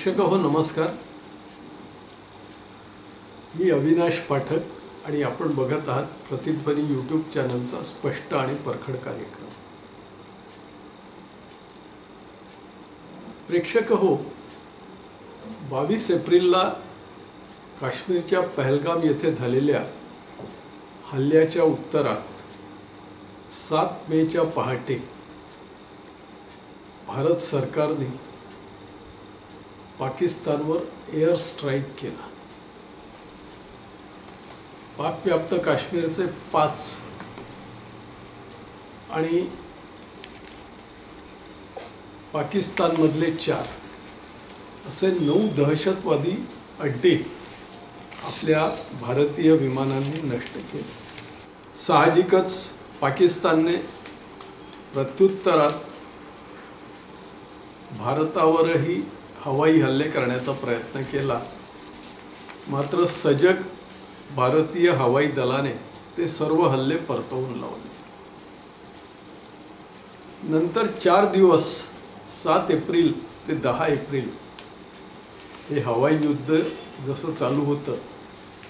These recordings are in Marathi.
प्रेक्षक हो नमस्कार. मी अविनाश पाठक आणि आपण बघत आहात प्रतिध्वनी यूट्यूब चॅनलचा स्पष्ट आणि परखड कार्यक्रम. प्रेक्षक हो, 22 एप्रिलला काश्मीरच्या पहलगाम येथे झालेल्या हल्ल्याच्या उत्तरात 7 मेच्या पहाटे भारत सरकारने पाकिस्तानवर एअर स्ट्राईक केला. पाकव्याप्त काश्मीरचे 5 आणि पाकिस्तानमधले 4 असे 9 दहशतवादी अड्डे आपल्या भारतीय विमानांनी नष्ट केले. साहजिकच पाकिस्तानने प्रत्युत्तरात भारतावरही हवाई हल्ले करण्याचा प्रयत्न केला, मात्र सजग भारतीय हवाई दलाने ते सर्व हल्ले परतवून लावले. नंतर 4 दिवस 7 एप्रिल ते 10 एप्रिल हे हवाई युद्ध जसं चालू होतं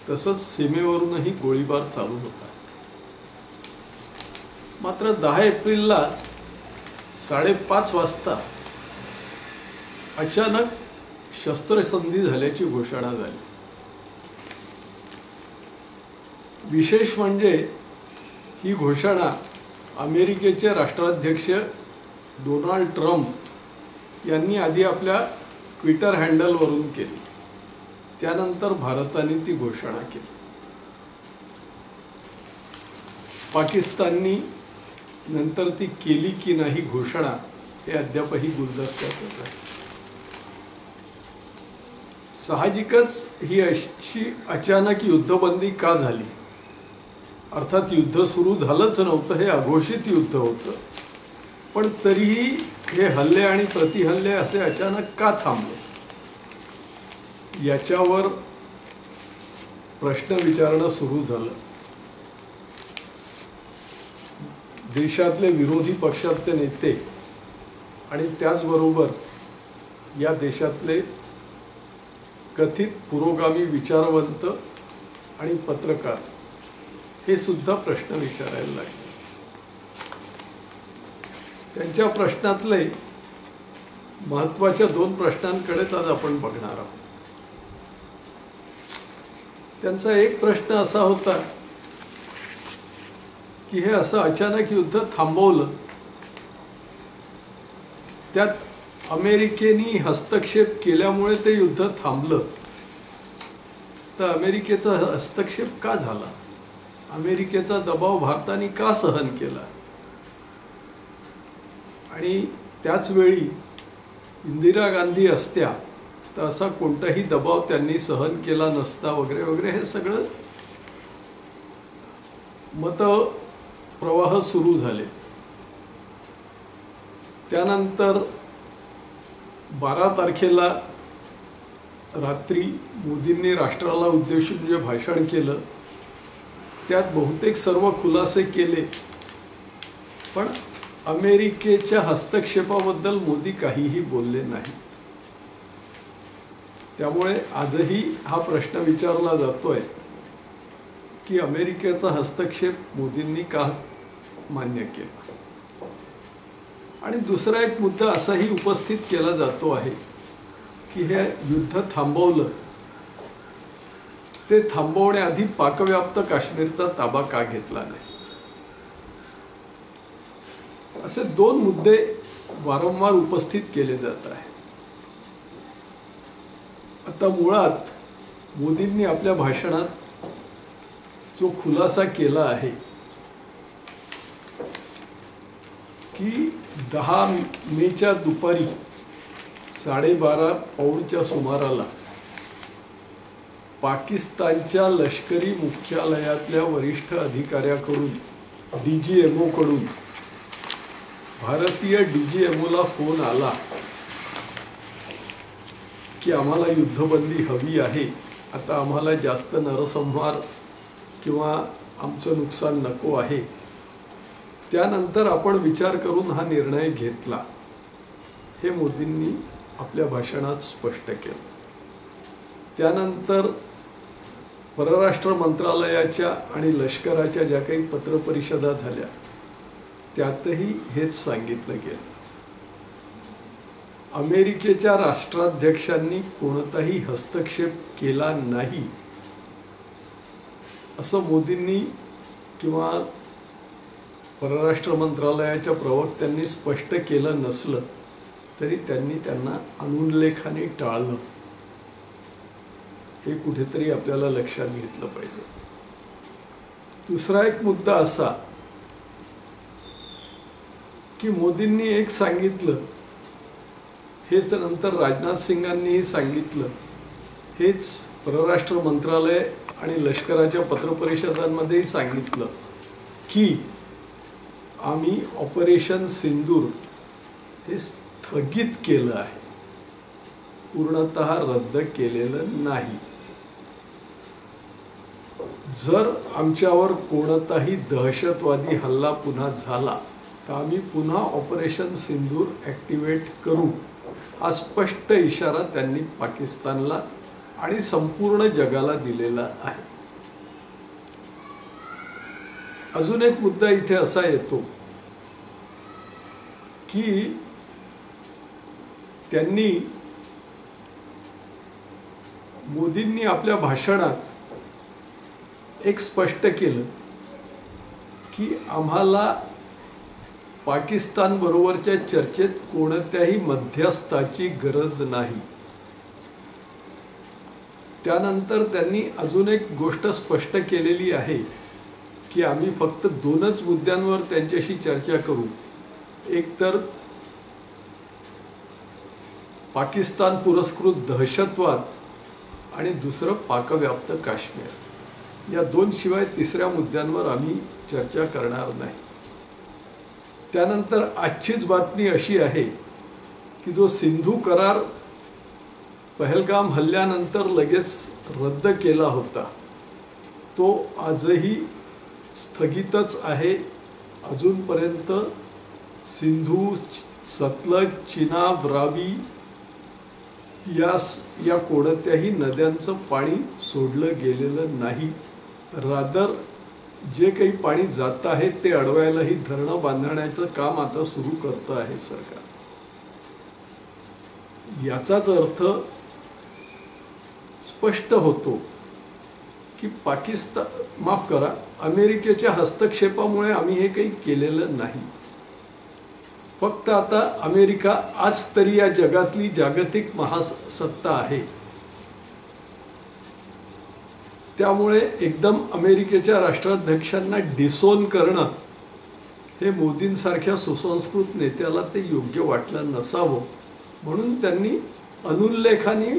तसंच सीमेवरूनही गोळीबार चालू होता. मात्र 10 एप्रिलला 5:30 वाजता अचानक शस्त्रसंधी झाल्याची घोषणा झाली. विशेष म्हणजे ही घोषणा अमेरिकेचे राष्ट्राध्यक्ष डोनाल्ड ट्रम्प यांनी आधी आपल्या ट्विटर हँडलवरून केली. त्यानंतर भारताने ती घोषणा केली. पाकिस्ताननी नंतर ती केली की नाही घोषणा हे अद्यापही गुलदस्त्यातच आहे. साहजिकच ही अशी अचानक युद्धबंदी का झाली? अर्थात युद्ध सुरू झालंच नव्हतं, हे अघोषित युद्ध होतं, पण तरीही हे हल्ले आणि प्रतिहल्ले असे अचानक का थांबले याच्यावर प्रश्न विचारणं सुरू झालं. देशातले विरोधी पक्षाचे नेते आणि त्याचबरोबर या देशातले कथित पुरोगामी विचारवंत आणि पत्रकार हे सुद्धा प्रश्न विचारायला लागले. त्यांच्या प्रश्नातले महत्त्वाच्या 2 प्रश्नांकडेच आज आपण बघणार आहोत. त्यांचा एक प्रश्न असा होता की हे असं अचानक युद्ध थांबवलं, त्यात अमेरिकेने हस्तक्षेप केल्यामुळे ते युद्ध थांबलं, तर अमेरिकेचा हस्तक्षेप का झाला? अमेरिकेचा दबाव भारताने का सहन केला? आणि त्याच वेळी इंदिरा गांधी असत्या तर असा कोणताही दबाव त्यांनी सहन केला नसता वगैरे वगैरे हे सगळं मतप्रवाह सुरू झाले. त्यानंतर 12 तारखेला रात्री मोदींनी राष्ट्राला उद्देशून जे भाषण केलं त्यात बहुतेक सर्व खुलासे केले, पण अमेरिकेच्या हस्तक्षेपाबद्दल मोदी काहीही बोलले नाही. त्यामुळे आजही हा प्रश्न विचारला जातोय की अमेरिकेचा हस्तक्षेप मोदींनी का मान्य केला. आणि दुसरा एक मुद्दा असाही उपस्थित केला जातो आहे की हे युद्ध थांबवलं, ते थांबवण्याआधी पाकव्याप्त काश्मीरचा ताबा का घेतला नाही? असे 2 मुद्दे वारंवार उपस्थित केले जात आहेत. आता मुळात मोदींनी आपल्या भाषणात जो खुलासा केला आहे की 10 मेच्या दुपारी 12:30 पाऊणच्या सुमाराला पाकिस्तानच्या लष्करी मुख्यालयातल्या वरिष्ठ अधिकाऱ्याकडून DGMO कडून भारतीय DGMOला फोन आला की आम्हाला युद्धबंदी हवी आहे, आता आम्हाला जास्त नरसंहार किंवा आमचं नुकसान नको आहे, त्यानंतर आपण विचार करून हा निर्णय घेतला. हे मोदींनी आपल्या भाषणात स्पष्ट केलं. त्यानंतर परराष्ट्र मंत्रालयाच्या आणि लष्कराच्या ज्या काही पत्रपरिषदा झाल्या त्यातही हेच सांगितलं गेलं. अमेरिकेच्या राष्ट्राध्यक्षांनी कोणताही हस्तक्षेप केला नाही असं मोदींनी किंवा परराष्ट्र मंत्रालयाच्या प्रवक्त्यांनी स्पष्ट केलं नसलं तरी त्यांनी त्यांना अनुल्लेखाने टाळलं. हे कुठेतरी आपल्याला लक्षात घेतलं पाहिजे. दुसरा एक मुद्दा असा की मोदींनी एक सांगितलं, हेच नंतर राजनाथ सिंगांनीही सांगितलं, हेच परराष्ट्र मंत्रालय आणि लष्कराच्या पत्रपरिषदांमध्येही सांगितलं की आम्ही ऑपरेशन सिंदूर हे स्थगित केलं आहे, पूर्णतः रद्द केलेलं नाही. जर आमच्यावर कोणताही दहशतवादी हल्ला पुन्हा झाला तर आम्ही पुन्हा ऑपरेशन सिंदूर ॲक्टिवेट करू, हा स्पष्ट इशारा त्यांनी पाकिस्तानला आणि संपूर्ण जगाला दिलेला आहे. अजून एक मुद्दा इथे असा येतो की मोदींनी आपल्या भाषणात एक स्पष्ट केलं की आम्हाला पाकिस्तान बरोबरच्या चर्चेत कोणत्याही मध्यस्थाची गरज नाही. त्यानंतर त्यांनी अजून एक गोष्ट स्पष्ट केलेली आहे की आम्ही फक्त दोनच मुद्द्यांवर त्यांच्याशी चर्चा करू, एक तर पाकिस्तान पुरस्कृत दहशतवाद आणि दुसरं पाकव्याप्त काश्मीर. या दोन शिवाय तिसऱ्या मुद्द्यांवर आम्ही चर्चा करणार नाही. त्यानंतर आजचीच बातमी अशी आहे की जो सिंधू करार पहलगाम हल्ल्यानंतर लगेच रद्द केला होता तो आजही स्थगितच आहे. अजूनपर्यंत सिंधू, सतलज, चिनाब, रावी या कोणत्याही नद्यांचं पाणी सोडलं गेलेलं नाही. रादर जे काही पाणी जात आहे ते अडवायलाही धरणं बांधण्याचं काम आता सुरू करतं आहे सरकार. याचाच अर्थ स्पष्ट होतो की अमेरिकेच्या हस्तक्षेपामुळे आम्ही हे काही केलेलं नाही. फक्त आता अमेरिका आज तरी या जगातली जागतिक महासत्ता आहे, त्यामुळे एकदम अमेरिकेच्या राष्ट्राध्यक्षांना डिसोन करणं हे मोदींसारख्या सुसंस्कृत नेत्याला ते योग्य वाटलं नसावं, म्हणून त्यांनी अनुल्लेखाने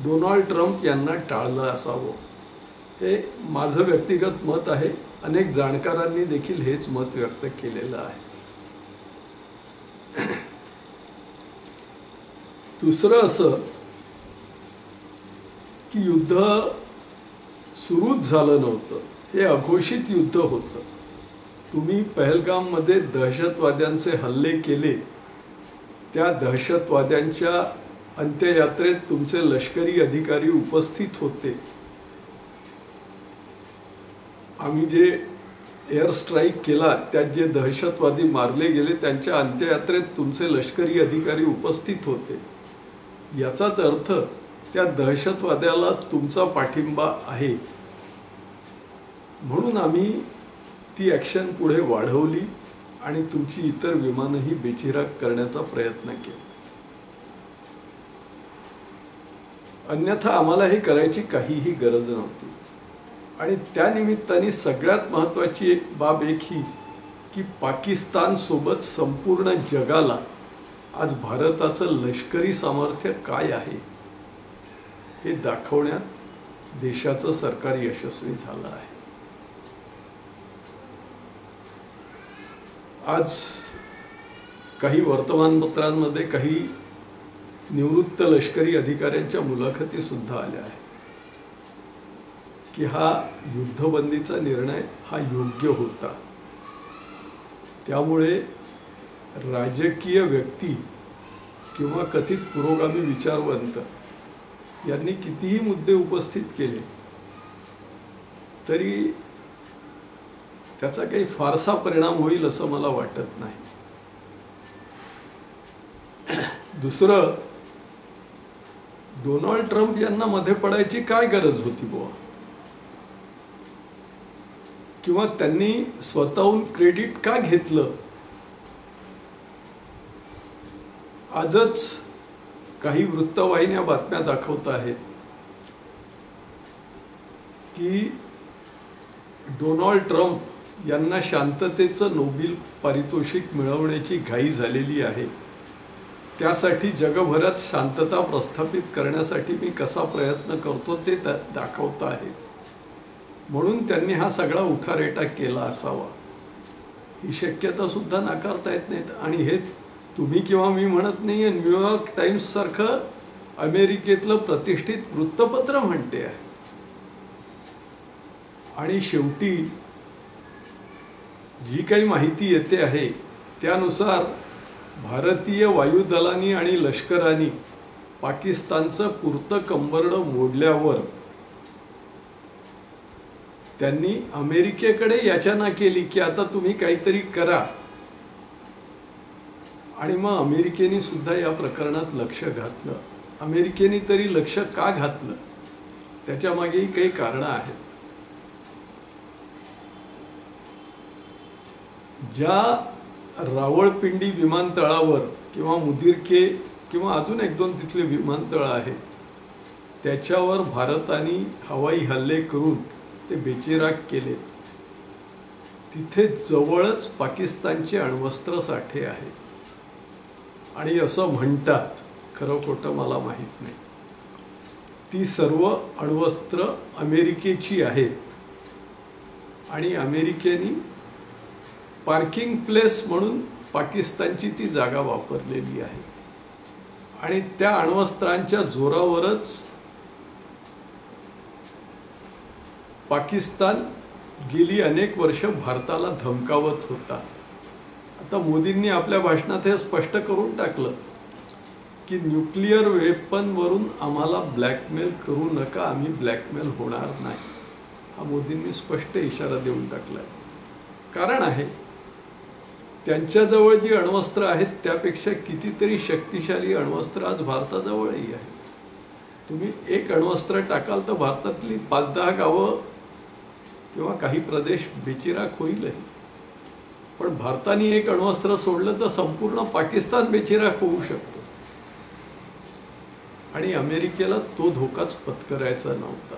डोनाल्ड ट्रम्प यांना टाळलं असावं. हे माझं व्यक्तिगत मत आहे. अनेक जाणकारांनी देखील हेच मत व्यक्त केलेलं आहे. दुसरं असं की युद्ध सुरूच झालं नव्हतं, हे अघोषित युद्ध होतं. तुम्ही पहलगाममध्ये दहशतवाद्यांचे हल्ले केले, त्या दहशतवाद्यांच्या अंत्ययात्रेत तुमचे लष्करी अधिकारी उपस्थित होते. आम्ही जे एअर स्ट्राईक केला त्यात जे दहशतवादी मारले गेले त्यांच्या अंत्ययात्रेत तुमचे लष्करी अधिकारी उपस्थित होते. याचाच अर्थ त्या दहशतवाद्याला तुमचा पाठिंबा आहे. म्हणून आम्ही ती ॲक्शन पुढे वाढवली आणि तुमची इतर विमानंही बेचिराख करण्याचा प्रयत्न केला. अन्यथा आम्हाला हे करायची काहीही गरज नव्हती. आणि त्यानिमित्ताने सगळ्यात महत्त्वाची बाब एक ही की पाकिस्तानसोबत संपूर्ण जगाला आज भारताचं लष्करी सामर्थ्य काय आहे हे दाखवण्यात देशाचं सरकार यशस्वी झालं आहे. आज काही वर्तमानपत्रांमध्ये काही निवृत्त लष्करी अधिकाऱ्यांच्या मुलाखती सुद्धा आल्या आहेत की हा युद्धबंदीचा निर्णय हा योग्य होता. त्यामुळे राजकीय व्यक्ती किंवा कथित पुरोगामी विचारवंत यांनी कितीही मुद्दे उपस्थित केले तरी त्याचा काही फारसा परिणाम होईल असं मला वाटत नाही. दुसरं, डोनाल्ड ट्रम्प यांना मध्ये पडायची काय गरज होती बुवा, किंवा त्यांनी स्वतःहून क्रेडिट का घेतलं. आजच काही वृत्तवाहिन्या बातम्या दाखवत आहेत की डोनाल्ड ट्रम्प यांना शांततेचं नोबेल पारितोषिक मिळवण्याची घाई झालेली आहे, त्यासाठी जगभरात शांतता प्रस्थापित करण्यासाठी मी कसा प्रयत्न करतो ते दाखवत आहेत, म्हणून त्यांनी हा सगळा उठारेटा केला असावा. ही शक्यता सुद्धा नाकारता येत नाहीत. आणि हे तुम्ही किंवा मी म्हणत नाही, न्यूयॉर्क टाइम्स सारखं अमेरिकेतलं प्रतिष्ठित वृत्तपत्र म्हणते आहे. आणि शेवटी जी काही माहिती येते आहे त्यानुसार भारतीय वायुदलानी आणि लष्कराने पाकिस्तानचं कुर्तं कंबरडं मोडल्यावर त्यांनी अमेरिकेकडे याचना केली की आता तुम्ही काहीतरी करा. आणि मग अमेरिकेने सुद्धा या प्रकरणात लक्ष घातलं. अमेरिकेने तरी लक्ष का घातलं त्याच्या मागेही काही कारणं आहेत. ज्या रावळपिंडी विमानतळावर किंवा मुदिरके किंवा अजून एक दोन तिथले विमानतळ आहेत त्याच्यावर भारताने हवाई हल्ले करून ते बेचिराख केले. तिथे जवळच पाकिस्तानचे अण्वस्त्र साठे आहेत. आणि असं म्हणतात, खरं खोटं मला माहीत नाही, ती सर्व अण्वस्त्र अमेरिकेची आहेत आणि अमेरिकेने पार्किंग प्लेस म्हणून पाकिस्तानची ती जागा वापरलेली आहे. आणि त्या अण्वस्त्रांच्या जोरावरच पाकिस्तान गेली अनेक वर्ष भारताला धमकावत होता. आता मोदींनी आपल्या भाषणात हे स्पष्ट करून टाकलं की न्यूक्लिअर वेपनवरून आम्हाला ब्लॅकमेल करू नका, आम्ही ब्लॅकमेल होणार नाही. हा मोदींनी स्पष्ट इशारा देऊन टाकला. कारण आहे त्यांच्याजवळ जी अण्वस्त्र आहेत त्यापेक्षा कितीतरी शक्तिशाली अण्वस्त्र आज भारताजवळही आहे. तुम्ही एक अण्वस्त्र टाकाल तर भारतातली 5-10 गावं किंवा काही प्रदेश बेचिराख होईलही. पण भारताने एक अण्वस्त्र सोडलं तर संपूर्ण पाकिस्तान बेचिराख होऊ शकतो. आणि अमेरिकेला तो धोकाच पत्करायचा नव्हता.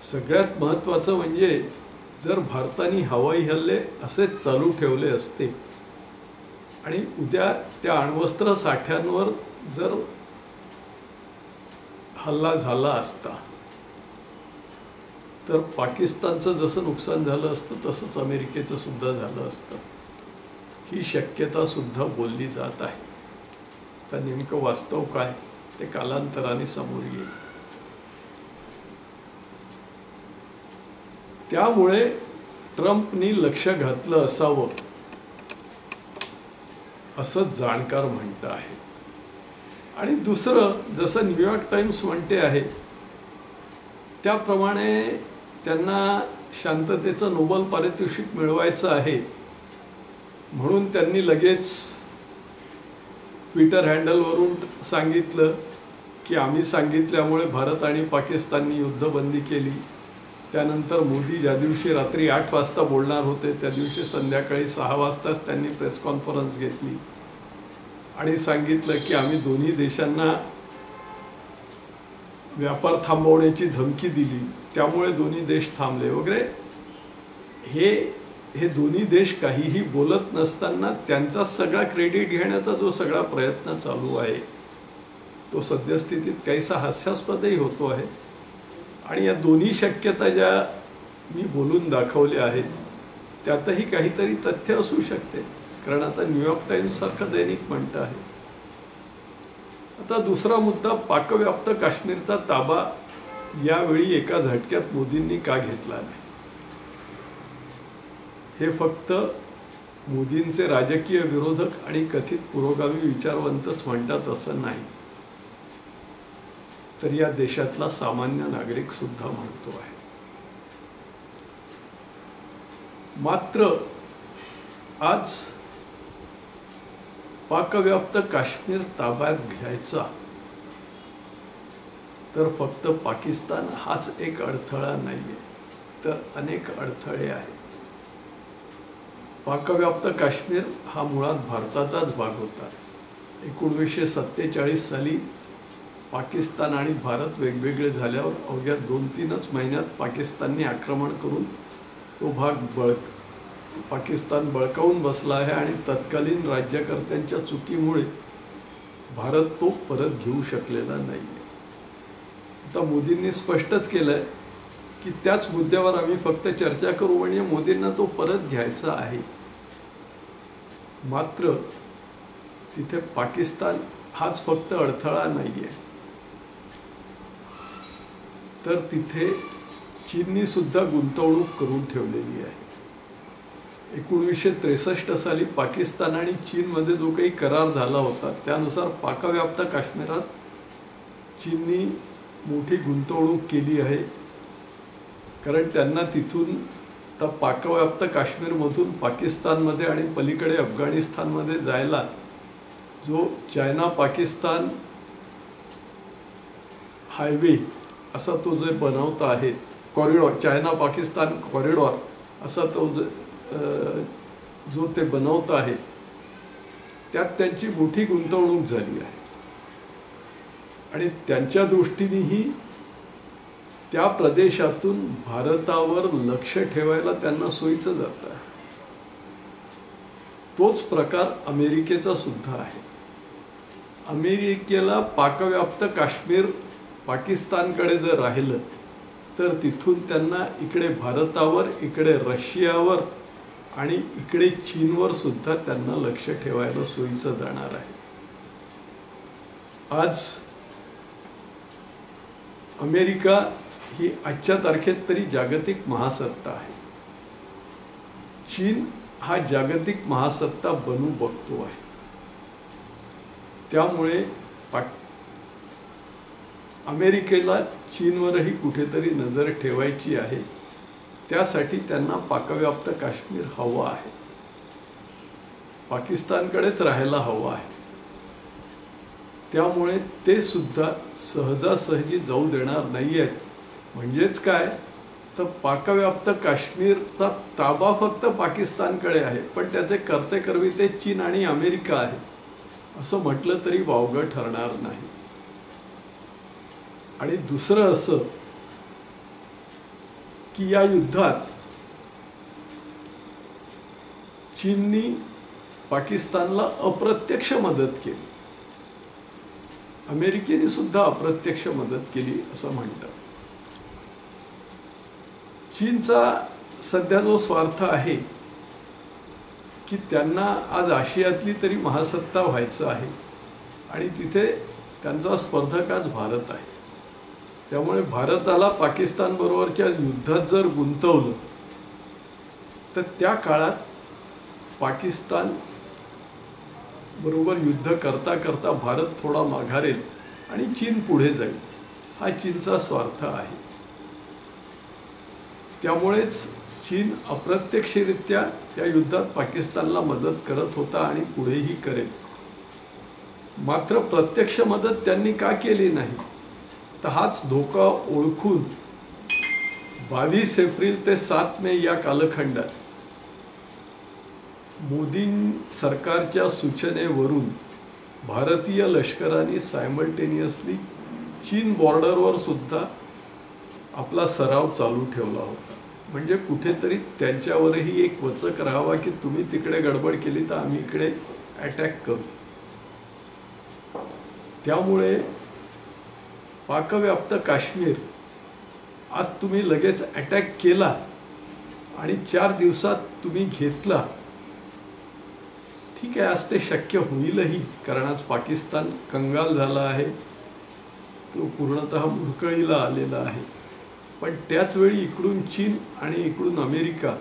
सगळ्यात महत्त्वाचं म्हणजे जर भारताने हवाई हल्ले असेच चालू ठेवले असते आणि उद्या त्या अण्वस्त्र साठ्यांवर जर हल्ला झाला असता तर पाकिस्तानचं जसं नुकसान झालं असतं तसंच अमेरिकेचं सुद्धा झालं असतं. ही शक्यता सुद्धा बोलली जात आहे. तर नेमकं वास्तव काय ते कालांतराने समोर येईल. त्यामुळे ट्रम्पनी लक्ष घातलं असावं असं जाणकार म्हणत आहे. आणि दुसरं, जसं न्यूयॉर्क टाइम्स म्हणते आहे त्याप्रमाणे त्यांना शांततेचं नोबेल पारितोषिक मिळवायचं आहे म्हणून त्यांनी लगेच ट्विटर हँडलवरून सांगितलं की आम्ही सांगितल्यामुळे भारत आणि पाकिस्ताननी युद्धबंदी केली. त्यानंतर मोदी ज्या दिवशी रात्री 8 वाजता बोलणार होते त्या दिवशी संध्याकाळी 6 वाजताच त्यांनी प्रेस कॉन्फरन्स घेतली आणि सांगितलं की आम्ही दोन्ही देशांना व्यापार थांबवण्याची धमकी दिली त्यामुळे दोन्ही देश थांबले वगैरे. हे दोन्ही देश काहीही बोलत नसताना त्यांचा सगळा क्रेडिट घेण्याचा जो सगळा प्रयत्न चालू आहे तो सद्यस्थितीत काहीसा हास्यास्पदही होतो आहे. आणि या दोन्ही शक्यता ज्या मी बोलून दाखवल्या आहेत त्यातही काहीतरी तथ्य असू शकते, कारण आता न्यूयॉर्क टाइम्स सारखं दैनिक म्हणतं आहे. आता दुसरा मुद्दा, पाकव्याप्त काश्मीरचा ताबा यावेळी एका झटक्यात मोदींनी का घेतला नाही. हे फक्त मोदींचे राजकीय विरोधक आणि कथित पुरोगामी विचारवंतच म्हणतात असं नाही, तर या देशातला सामान्य नागरिक सुद्धा म्हणतो आहे. मात्र आज पाकव्याप्त काश्मीर ताब्यात घ्यायचा तर फक्त पाकिस्तान हाच एक अडथळा नाहीये, तर अनेक अडथळे आहेत. पाकव्याप्त काश्मीर हा मुळात भारताचाच भाग होता. 1947 साली पाकिस्तान आणि भारत वेगवेगळे झाल्यावर अवघ्या 2-3च महिन्यात पाकिस्तानने आक्रमण करून तो भाग पाकिस्तान बळकावून बसला आहे आणि तत्कालीन राज्यकर्त्यांच्या चुकीमुळे भारत तो परत घेऊ शकलेला नाही. आता मोदींनी स्पष्टच केलंय की त्याच मुद्द्यावर आम्ही फक्त चर्चा करू, म्हणजे मोदींना तो परत घ्यायचा आहे. मात्र तिथे पाकिस्तान हाच फक्त अडथळा नाहीये, तर तिथे चीननी सुद्धा गुंतवणूक करून ठेवलेली आहे. 1963 साली पाकिस्तान आणि चीनमध्ये जो काही करार झाला होता त्यानुसार पाकव्याप्त काश्मीरात चीननी मोठी गुंतवणूक केली आहे. कारण त्यांना तिथून त्या पाकव्याप्त काश्मीरमधून पाकिस्तानमध्ये आणि पलीकडे अफगाणिस्तानमध्ये जायला जो चायना पाकिस्तान हायवे असा तो जे बनवता आहे कॉरिडॉर, चायना पाकिस्तान कॉरिडॉर असा तो जो ते बनवत आहेत त्यात त्यांची मोठी गुंतवणूक झाली आहे. आणि त्यांच्या दृष्टीनेही त्या प्रदेशातून भारतावर लक्ष ठेवायला त्यांना सोयीचं जातं. तोच प्रकार अमेरिकेचा सुद्धा आहे. अमेरिकेला पाकव्याप्त काश्मीर पाकिस्तानकडे जर राहिलं तर तिथून त्यांना इकडे भारतावर, इकडे रशियावर आणि इकडे चीनवर सुद्धा त्यांना लक्ष ठेवायला सोयीचं जाणार आहे. आज अमेरिका ही आजच्या तारखेत तरी जागतिक महासत्ता आहे. चीन हा जागतिक महासत्ता बनू बघतो आहे. त्यामुळे अमेरिकेला चीनवरही कुठेतरी नजर ठेवायची आहे. त्यासाठी त्यांना पाकव्याप्त काश्मीर हवं आहे, पाकिस्तानकडेच राहायला हवं आहे. त्यामुळे ते सुद्धा सहजासहजी जाऊ देणार नाही आहेत. म्हणजेच काय तर पाकव्याप्त काश्मीरचा ताबा फक्त पाकिस्तानकडे आहे, पण त्याचे कर्तेकर्ते चीन आणि अमेरिका आहे असं म्हटलं तरी वावगं ठरणार नाही. आणि दुसरं असं की या युद्धात चीननी पाकिस्तानला अप्रत्यक्ष मदत केली, अमेरिकेने सुद्धा अप्रत्यक्ष मदत केली असं म्हणतात. चीनचा सध्या जो स्वार्थ आहे की त्यांना आज आशियातली तरी महासत्ता व्हायचं आहे आणि तिथे त्यांचा स्पर्धक आज भारत आहे. त्यामुळे भारताला पाकिस्तान बरोबरच्या युद्धात जर गुंतवलं तर त्या काळात पाकिस्तान बरोबर युद्ध करता करता भारत थोडा माघारेल आणि चीन पुढे जाईल, हा चीनचा स्वार्थ आहे. त्यामुळेच चीन अप्रत्यक्षरित्या या युद्धात पाकिस्तानला मदत करत होता आणि पुढेही करेल. मात्र प्रत्यक्ष मदत त्यांनी का केली नाही तर हाच धोका ओळखून 22 एप्रिल ते 7 मे या कालखंडात मोदी सरकारच्या सूचनेवरून भारतीय लष्कराने सायमल्टेनियसली चीन बॉर्डरवर सुद्धा आपला सराव चालू ठेवला होता. म्हणजे कुठेतरी त्यांच्यावरही एक वचक राहावा की तुम्ही तिकडे गडबड केली तर आम्ही इकडे अटॅक करू. त्यामुळे पाकव्याप्त काश्मीर आज तुम्ही लगेच अटॅक केला आणि 4 दिवसात तुम्ही घेतला, ठीक आहे, आज ते शक्य होईलही, कारण आज पाकिस्तान कंगाल झाला आहे, तो पूर्णतः मुडकळीला आलेला आहे. पण त्याच वेळी इकडून चीन आणि इकडून अमेरिका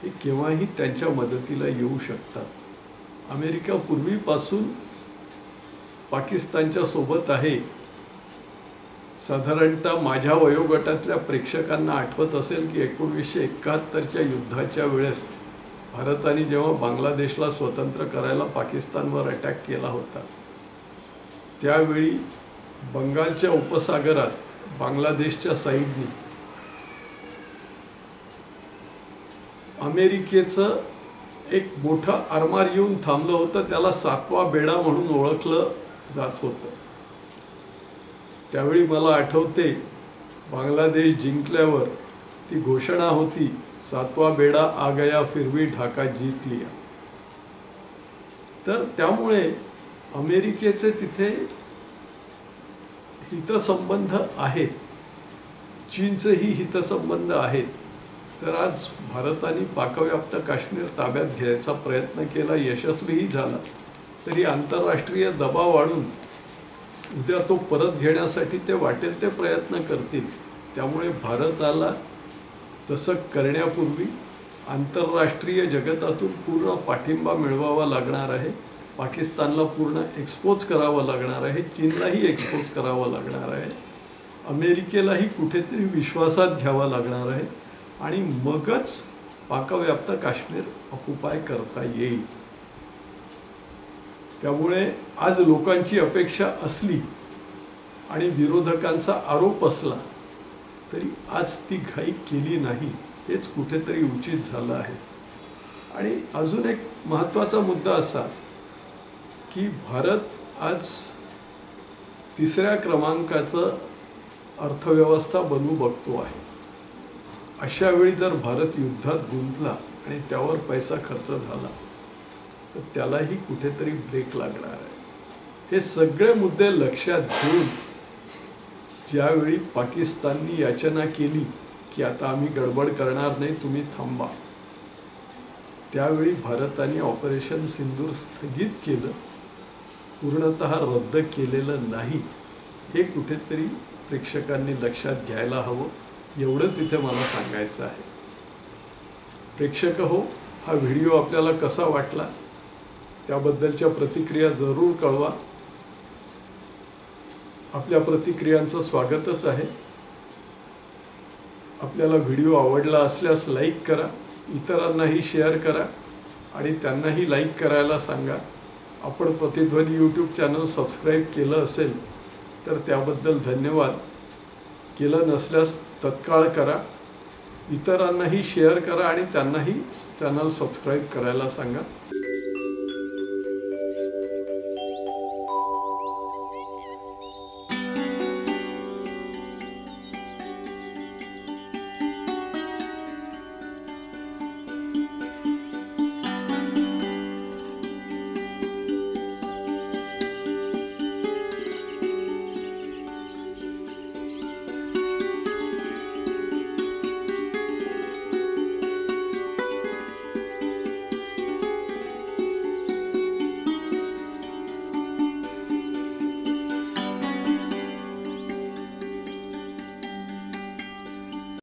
हे केव्हाही त्यांच्या मदतीला येऊ शकतात. अमेरिका पूर्वीपासून पाकिस्तानच्या सोबत आहे. साधारणतः माझ्या वयोगटातल्या प्रेक्षकांना आठवत असेल की 1971च्या युद्धाच्या वेळेस भारताने जेव्हा बांगलादेशला स्वतंत्र करायला पाकिस्तानवर अटॅक केला होता, त्यावेळी बंगालच्या उपसागरात बांगलादेशच्या साईडनी अमेरिकेचं एक मोठं आरमार येऊन थांबलं होतं. त्याला 7वा बेडा म्हणून ओळखलं जात होतं. त्यावेळी मला आठवते, बांगलादेश जिंकल्यावर ती घोषणा होती, 7वा बेडा आ गया फिर भी ढाका जीत लिया. तर त्यामुळे अमेरिकेचे तिथे हितसंबंध आहेत, चीनचेही हितसंबंध आहेत. तर आज भारताने पाकव्याप्त काश्मीर ताब्यात घ्यायचा प्रयत्न केला, यशस्वीही झाला. तरी आंतरराष्ट्रीय दबाव वाढून उद्या तो परत घेण्यासाठी ते वाटेल ते प्रयत्न करतील. त्यामुळे भारताला तसं करण्यापूर्वी आंतरराष्ट्रीय जगतातून पूर्ण पाठिंबा मिळवावा लागणार आहे. पाकिस्तानला पूर्ण एक्सपोज करावं लागणार आहे. चीनलाही एक्सपोज करावं लागणार आहे. अमेरिकेलाही कुठेतरी विश्वासात घ्यावा लागणार आहे. आणि मगच पाकव्याप्त काश्मीर ऑक्युपाय करता येईल. त्यामुळे आज लोकांची अपेक्षा असली आणि विरोधकांचा आरोप असला तरी आज ती घाई केली नाही, हेच कुठेतरी उचित झालं आहे. आणि अजून एक महत्त्वाचा मुद्दा असा की भारत आज 3ऱ्या क्रमांकाचं अर्थव्यवस्था बनू बघतो आहे. अशा वेळी जर भारत युद्धात गुंतला आणि त्यावर पैसा खर्च झाला तर त्यालाही कुठेतरी ब्रेक लागणार आहे. हे सगळे मुद्दे लक्षात घेऊन ज्यावेळी पाकिस्ताननी याचना केली की आता आम्ही गडबड करणार नाही, तुम्ही थांबा, त्यावेळी भारताने ऑपरेशन सिंदूर स्थगित केलं, पूर्णतः रद्द केलेलं नाही. हे कुठेतरी प्रेक्षकांनी लक्षात घ्यायला हवं. एवढंच इथे मला सांगायचं आहे. प्रेक्षक हो, हा व्हिडिओ आपल्याला कसा वाटला त्याबद्दलच्या प्रतिक्रिया जरूर कळवा. आपल्या प्रतिक्रियांचं स्वागतच आहे. आपल्याला व्हिडिओ आवडला असल्यास लाईक करा, इतरांनाही शेअर करा आणि त्यांनाही लाईक करायला सांगा. आपण प्रतिध्वनी यूट्यूब चॅनल सबस्क्राईब केलं असेल तर त्याबद्दल धन्यवाद. केलं नसल्यास तत्काळ करा. इतरांनाही शेअर करा आणि त्यांनाही चॅनल सबस्क्राईब करायला सांगा.